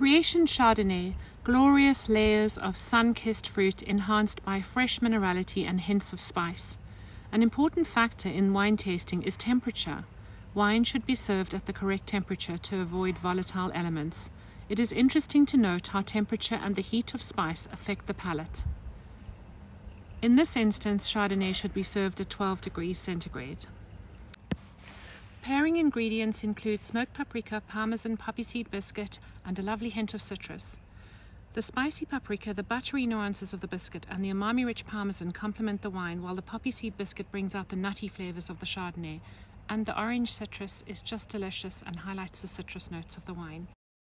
Creation Chardonnay, glorious layers of sun-kissed fruit enhanced by fresh minerality and hints of spice. An important factor in wine tasting is temperature. Wine should be served at the correct temperature to avoid volatile elements. It is interesting to note how temperature and the heat of spice affect the palate. In this instance, Chardonnay should be served at 12 degrees centigrade. Pairing ingredients include smoked paprika, parmesan, poppy seed biscuit, and a lovely hint of citrus. The spicy paprika, the buttery nuances of the biscuit, and the umami-rich parmesan complement the wine, while the poppy seed biscuit brings out the nutty flavors of the Chardonnay, and the orange citrus is just delicious and highlights the citrus notes of the wine.